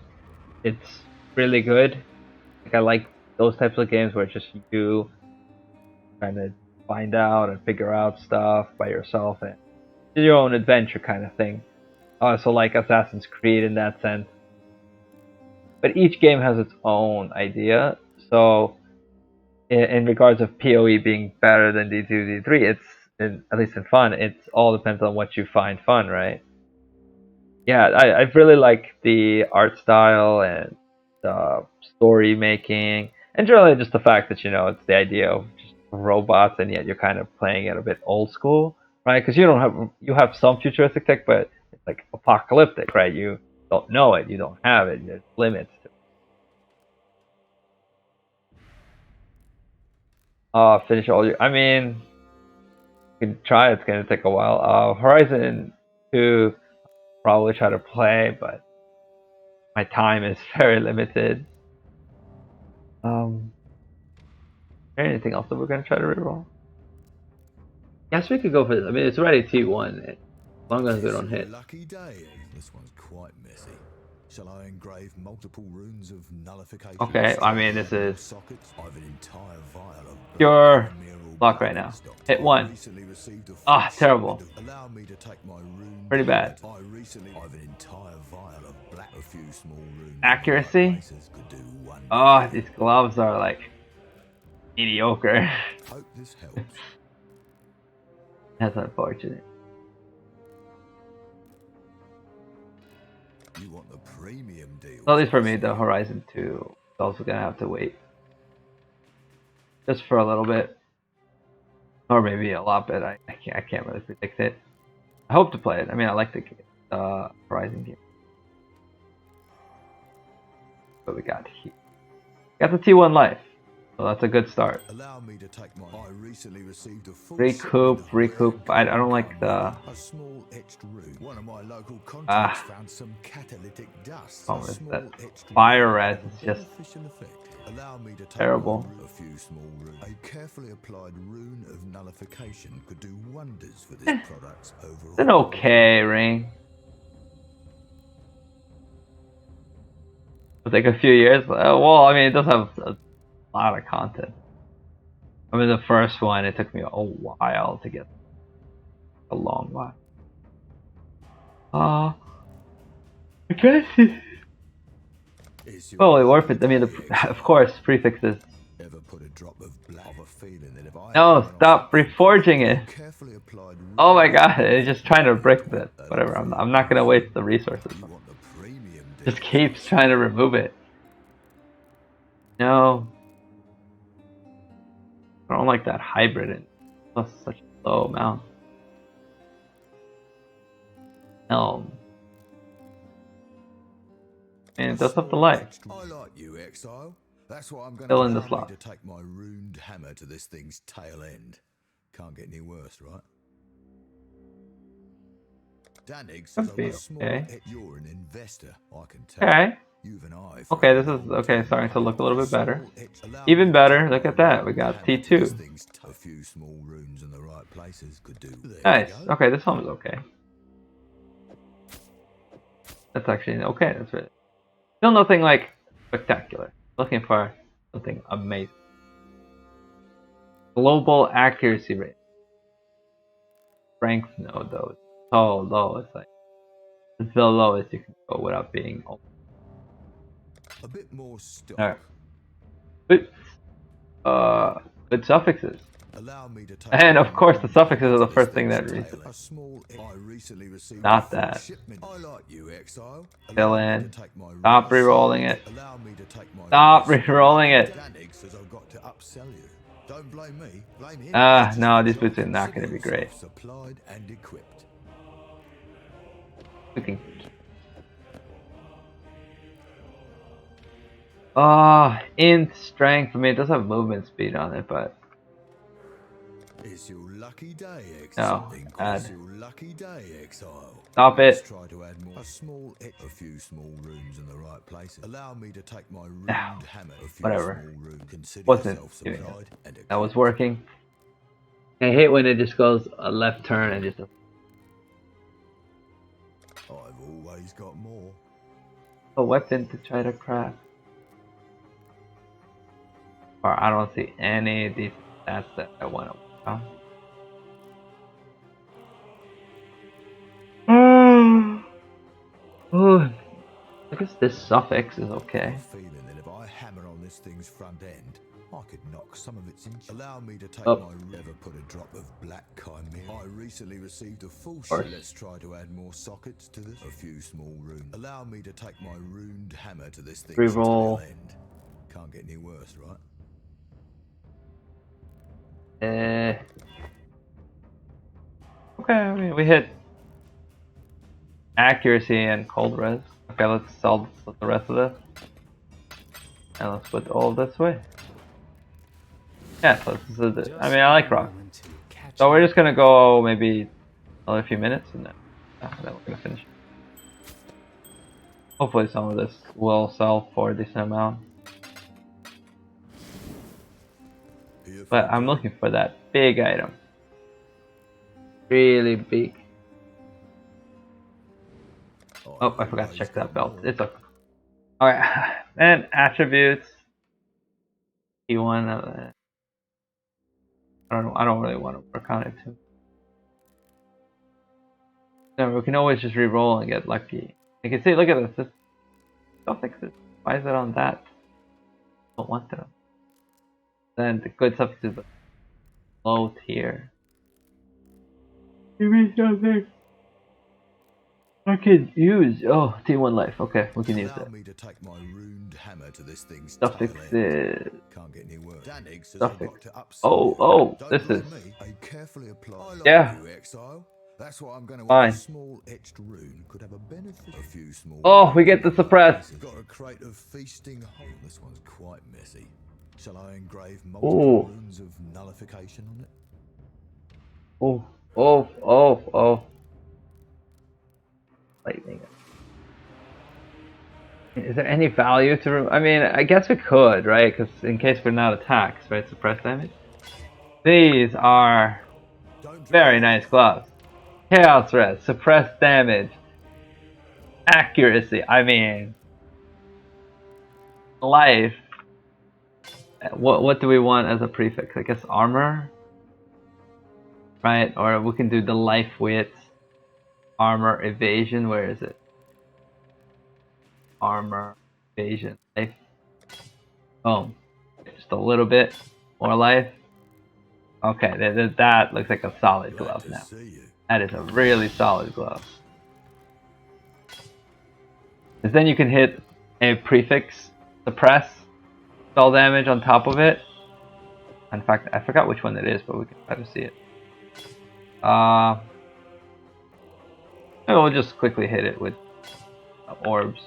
it's really good. Like I like those types of games where it's just you trying to find out and figure out stuff by yourself and your own adventure kind of thing. So like Assassin's Creed in that sense. But each game has its own idea. So in regards of PoE being better than D2, D3, at least in fun, it's all depends on what you find fun, right? Yeah, I really like the art style and the story making, and generally just the fact that it's the idea of just robots, and yet you're kind of playing it a bit old school, right? Because you have some futuristic tech, but it's like apocalyptic, right? You don't know it, you don't have it. There's limits to it. Finish all your. I mean, you can try. It's gonna take a while. Horizon 2, probably try to play, but my time is very limited. Anything else that we're gonna try to reroll? Guess we could go for this. I mean, it's already T1. As long as we don't hit.
Lucky day. This one's quite messy. Shall I engrave multiple runes of nullification?
Okay, I mean, this is
sockets? I've an entire vial of
pure luck right now. Hit one. Ah, terrible.
Allow me to take my rune.
Pretty bad.
I've an entire vial of black. A few small runes.
Accuracy? Oh, these gloves are like mediocre.
Hope this helps.
That's unfortunate.
You want the premium deal?
At least for me, the Horizon 2 is also gonna have to wait. Just for a little bit. Or maybe a lot, but I can't really predict it. I hope to play it. I mean, I like the Horizon game. What we got here? Got the T1 Life. So that's a good start.
Allow me to take my. I recently received a full
Recoup. I don't like the.
A small etched rune. One of my local contacts found some catalytic dust.
Oh, is that fire res is just
Allow me to take
terrible.
A few small runes. A carefully applied rune of nullification could do wonders for this product's overall.
It's an okay ring. It'll take a few years. Well, I mean, it does have a lot of content. I mean, the first one, it took me a while to get. A long while. I guess totally worth it. I mean, of course, prefixes.
Ever put a drop of black of a feeling that if I
No, stop reforging it. Oh my god, it's just trying to brick it. Whatever, I'm not gonna waste the resources. Just keeps trying to remove it. No. I don't like that hybrid. That's such a low amount. No. And it does have the light.
I like you, Exile. That's why I'm going
Still in the
to
slot.
take my runed hammer to this thing's tail end. Can't get any worse, right? Danig says I'm a small you're an investor, I can tell.
Okay.
You've an eye.
Okay, this is okay, starting to look a little bit better. Even better, look at that. We got T2.
A few small runes in the right places could do.
Nice. Okay, this one is okay. That's actually okay, that's really still nothing like spectacular. Looking for something amazing. Global accuracy rate. Strength node though. It's so low, it's like it's the lowest you can go without being old.
A bit more stock.
Alright. Good suffixes.
Allow me to take
And of course the suffixes are the first thing that reads.
recently received
Not that.
I like you, Exile.
Fill in. Stop re-rolling it. Stop re-rolling it.
Danig says I've got to upsell you. Don't blame me, blame him.
No, these boots are not going to be great.
Supplied and equipped.
We can In strength. I mean, it does have movement speed on it, but
It's your lucky day,
no,
Exile. It's
bad.
your lucky day, Exile.
Stop
Let's
it.
try to add more. A few small rooms in the right places. Allow me to take my ruined
Ow.
hammer. A few
Whatever.
small rooms. Consider
Wasn't
yourself
doing it.
supplied and a
That was working. I hate when it just goes a left turn and just
I've always got more.
a weapon to try to craft. Or I don't see any of these stats that I want to work on. Ooh, I guess this suffix is okay.
A feeling that if I hammer on this thing's front end, I could knock some of its inches. Allow me to take
Oh.
my never put a drop of black chimera. I recently received a full
course.
sheet. Let's try to add more sockets to this. A few small runes. Allow me to take my ruined hammer to this thing's
Reroll.
tail end. Can't get any worse, right?
Okay, I mean, we hit accuracy and cold res. Okay, let's sell the rest of this. And let's put all of this away. Yeah, so this is it. I mean, I like rock. So we're just gonna go maybe another few minutes and then we're gonna finish. Hopefully some of this will sell for a decent amount.
Here
But
for
I'm looking for that big item. Really big. Oh, I forgot to check that belt. It's okay. Alright, and attributes. P1. I don't really want to work on it too. No, we can always just re-roll and get lucky. You can see, look at this. This suffix is. Why is it on that? Don't want that. Then the good suffix is low tier. Give me something I can use. Oh, T1 life. Okay, we can use
Allow
that.
me to take my ruined hammer to this thing's
Suffix
tail end.
is.
Can't get any worse. Dannig says
Suffix.
I've got to upsell
Oh,
you.
oh,
Don't
this
blame
is.
me. I carefully apply. I like
Yeah.
you, Exile. That's why I'm going to
Fine.
add a small etched rune could have a benefit. A few small.
Oh, we get the suppress.
Got a crate of feasting hole. This one's quite messy. Shall I engrave
Ooh.
multiple runes of nullification on it?
Oh, oh, oh, oh. Lightning. Is there any value to? I mean, I guess we could, right? Because in case we're not attacked, right? Suppress damage. These are
Don't
very nice gloves. Chaos res, suppress damage, accuracy. I mean, life. What do we want as a prefix? I guess armor, right? Or we can do the life width, armor, evasion. Where is it? Armor, evasion, life. Oh, just a little bit more life. Okay, that looks like a solid
Glad
glove
to
now.
see you.
That is a really solid glove. Because then you can hit a prefix, suppress, spell damage on top of it. In fact, I forgot which one it is, but we can try to see it. Maybe we'll just quickly hit it with orbs.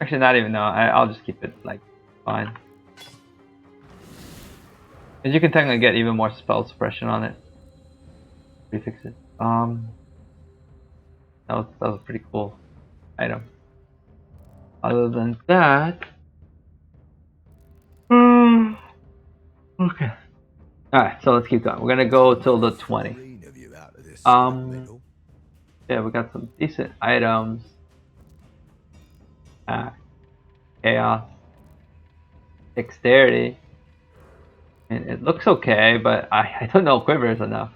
Actually, not even, no, I'll just keep it, like, fine. Because you can technically get even more spell suppression on it. Prefixes. That was a pretty cool item. Other than that, okay. All right, so let's keep going. We're gonna go till the 20.
Green of you out of this metal.
Yeah, we got some decent items. Chaos, dexterity, and it looks okay, but I don't know if quiver is enough.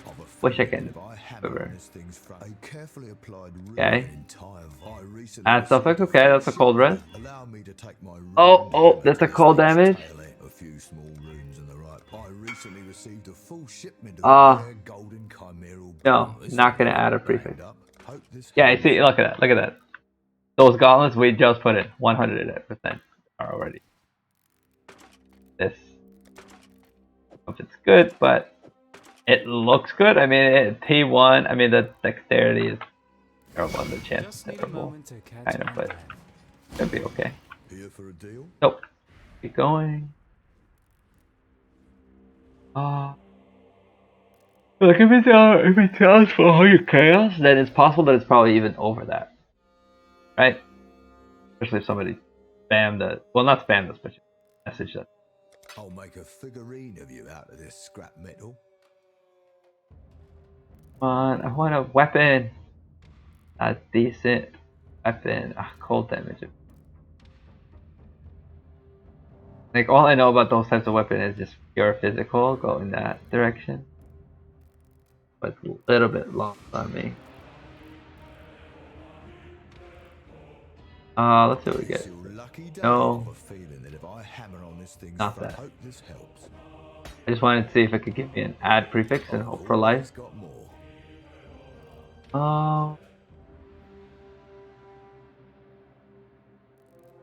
Of a
Wish I
feeling
could
if I hammer
quiver.
on this thing's front, a carefully applied rune
Okay.
an entire I recently
Add suffix,
received
okay,
full
that's a cold res.
shipment. Allow me to take my
Oh,
ruined hammer
that's
to
a
this
cold
thing's
damage.
tail end. A few small runes in the right. I recently received a full shipment of
Uh,
rare golden chimeral.
no,
blue. This
not
is
gonna
all
add a
bagged
prefix.
up. Hope this
Yeah,
helps.
see, look at that, look at that. Those gauntlets, we just put it 100% are already. This, if it's good, but it looks good. I mean, T1. I mean, the dexterity is terrible, and the chance is
Just need a
terrible,
moment to catch
kind of,
my
but
breath.
it'll be okay.
Here for a deal?
Nope. Keep going. Look, if it tells for 100 chaos, then it's possible that it's probably even over that, right? Especially if somebody spammed it. Well, not spammed us, but message us.
I'll make a figurine of you out of this scrap metal.
Come on, I want a weapon. A decent weapon. Cold damage. Like, all I know about those types of weapons is just pure physical, go in that direction. But it's a little bit lost on me. Let's see what we get.
It's your lucky day.
No.
I have a feeling that if I hammer on this thing's
Not
front,
that.
hope this helps.
I just wanted to see if it could give me an add prefix and hope for life.
Got more.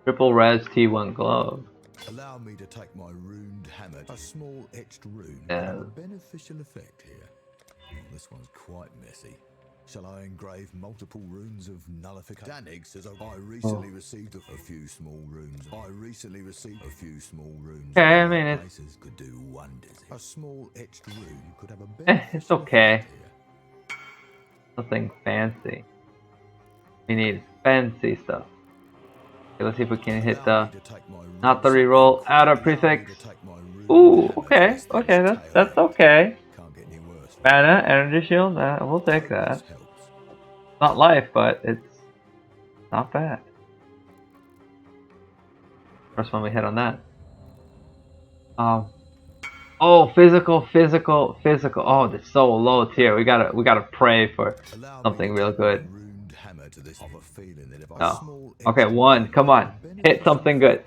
Triple res T1 glove.
Allow me to take my runed hammer. A small etched rune
Yeah.
can have a beneficial effect here. Oh, this one's quite messy. Shall I engrave multiple runes of nullification? Danig says I recently received a few small runes.
Okay, I mean, it's-
places could do wonders. A small etched rune could have a
It's
beneficial
okay.
effect here.
Nothing fancy. We need fancy stuff. Okay, let's see if we can hit the not the reroll out of prefix. Ooh, okay, okay, that's okay.
Can't get any worse.
Mana, energy shield, we'll take that. Not life, but it's not bad. First one we hit on that. Oh, physical. Oh, it's so low tier. We gotta pray for something real good. No. Okay, one. Come on, hit something good.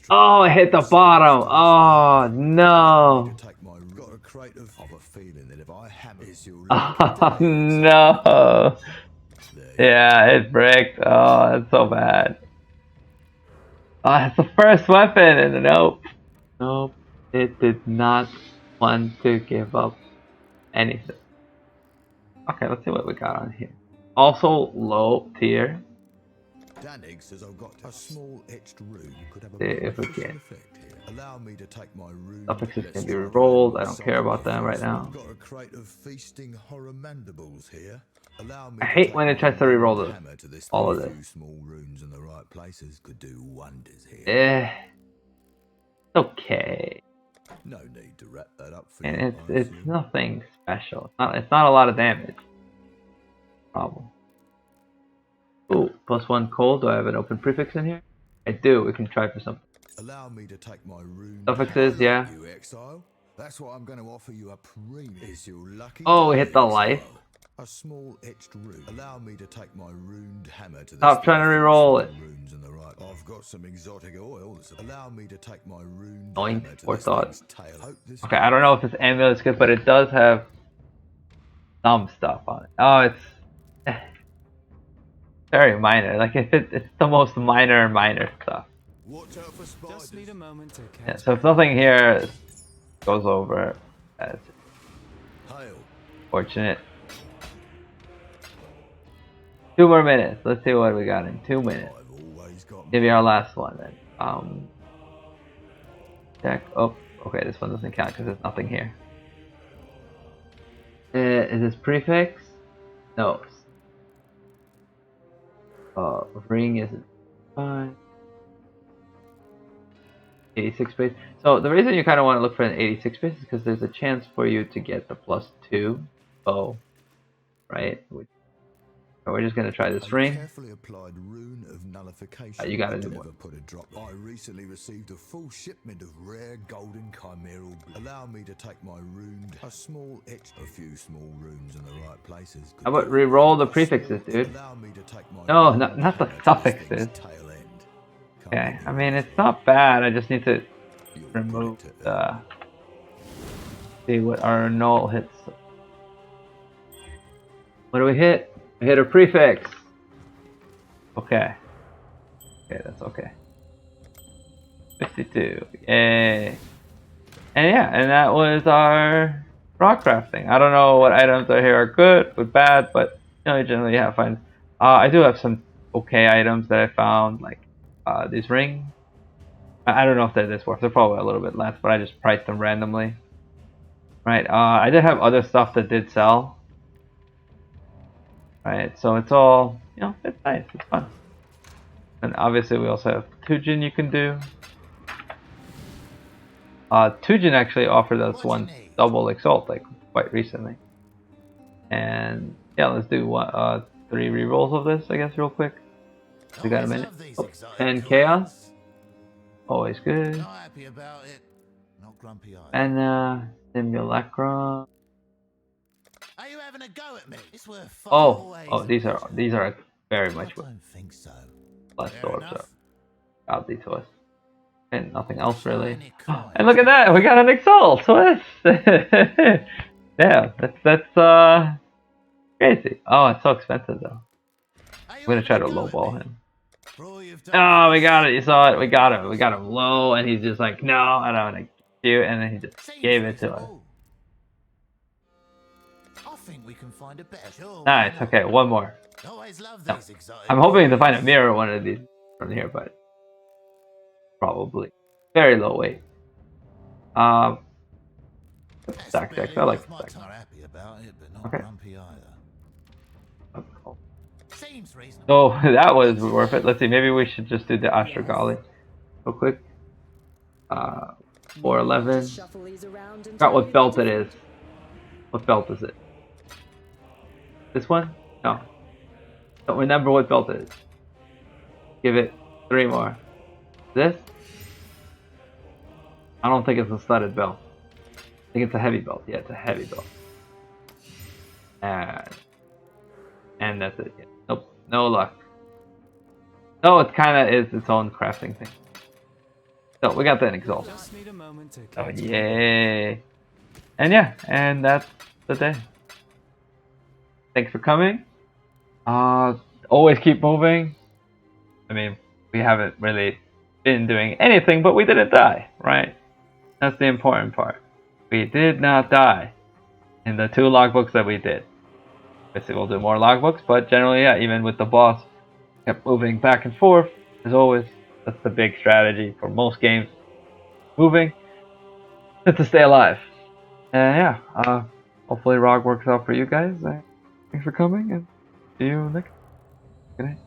Oh, I hit the bottom. Oh no. Oh no. Yeah, it bricked. Oh, that's so bad. It's the first weapon, and nope. It did not want to give up anything. Okay, let's see what we got on here. Also low tier.
Danig says I've got a small etched rune could have a
See if we
beneficial
can.
effect here. Allow me to take my rune.
Suffixes can be rerolled. I don't care about them right now.
Got a crate of feasting horror mandibles here. Allow me
I hate when it tries to reroll all of
A
this.
few small runes in the right places could do wonders here.
It's okay.
No need to wrap that up for
And
you.
it's nothing special. It's not a lot of damage. Problem. Ooh, +1 cold. Do I have an open prefix in here? I do. We can try for something.
Allow me to take my rune.
Suffixes, yeah.
You exile. That's what I'm going to offer you a premium. Is your lucky
Oh, we
day,
hit the
exile.
life.
A small etched rune. Allow me to take my runed hammer to
Stop trying to reroll it.
Runes in the right. I've got some exotic oil. Allow me to take my runed
Oink,
hammer to
or
this
thought.
thing's tail. Hope this
Okay, I don't know if this amulet is good, but it does have some stuff on it. Oh, it's very minor. Like it's the most minor stuff.
Watch out for spiders.
Just need a moment to catch.
Yeah, so if nothing here goes over, that's
Hail.
fortunate. 2 more minutes. Let's see what we got in 2 minutes.
I've always got
Maybe our last one then. Check. Oh, okay. This one doesn't count because there's nothing here. Is this prefix? No. Ring is fine. 86 base. So the reason you kind of want to look for an 86 base is because there's a chance for you to get the +2 bow, right? So we're just gonna try this
A
ring.
carefully applied rune of nullification.
You gotta
would
do
never
one.
put a drop. I recently received a full shipment of rare golden chimeral. Allow me to take my rune. A small etched. A few small runes in the right places.
How about re-roll the prefixes, dude?
Allow me to take my
No,
rune
not the
hammer to this
suffixes.
thing's tail end. Can't
Okay,
get
I
any
mean
worse.
it's not bad. I just need to
You'll
remove
regret it.
the see what our null hits. What do we hit? We hit a prefix. Okay. Okay, that's okay. 52. Yay. And yeah, and that was our rock crafting. I don't know what items are here are good or bad, but you know, you generally have fun. I do have some okay items that I found, like these rings. I don't know if they're this worth. They're probably a little bit less, but I just priced them randomly. Right. I did have other stuff that did sell. Right. So it's all, you know, it's nice. It's fun. And obviously we also have Tujin you can do. Tujin actually offered us one double exalt like quite recently. And yeah, let's do 3 rerolls of this, I guess, real quick. We got a minute. Oh, and chaos. Always good.
Not happy about it. Not grumpy either.
And simulacrum.
Are you having a go at me? It's worth
Oh, these are very much
I don't think so.
less
Fair
swords. So
enough.
godly to us. And nothing else really.
Shiny coin.
And look at that, we got an exalt. What? Yeah, that's crazy. Oh, it's so expensive though.
Are you
I'm gonna try to
having a go at
lowball
me?
him.
For all you've done
Oh,
for
we
us.
got it. You saw it. We got him. We got him low, and he's just like, no, I don't want to you, and then he just
Seems
gave it to us.
reasonable. I think we can find a better. Sure,
Nice.
why not?
Okay, one more.
Always love
No.
these exotic.
I'm hoping to find a mirror one of these from here, but probably very low weight.
That's
Stack
barely
decks. I like
worth my
stack.
time. Not happy about it, but not
Okay.
grumpy either. Seems reasonable.
So that was worth it. Let's see. Maybe we should just do the Astragali real quick. 411. Forgot what belt it is. What belt is it? This one? No. Don't remember what belt it is. Give it 3 more. This? I don't think it's a studded belt. I think it's a heavy belt. Yeah, it's a heavy belt. And that's it. Yeah. Nope. No luck. No, it kind of is its own crafting thing. So we got that exalt.
Just need a moment to
Oh
catch
yay! And yeah, and that's the day. Thanks for coming. Always keep moving. I mean, we haven't really been doing anything, but we didn't die, right? That's the important part. We did not die in the 2 logbooks that we did. Obviously, we'll do more logbooks, but generally, yeah, even with the boss, kept moving back and forth. As always, that's the big strategy for most games. Moving to stay alive. And yeah, hopefully ROG works out for you guys. Thanks for coming, and see you next. Good night.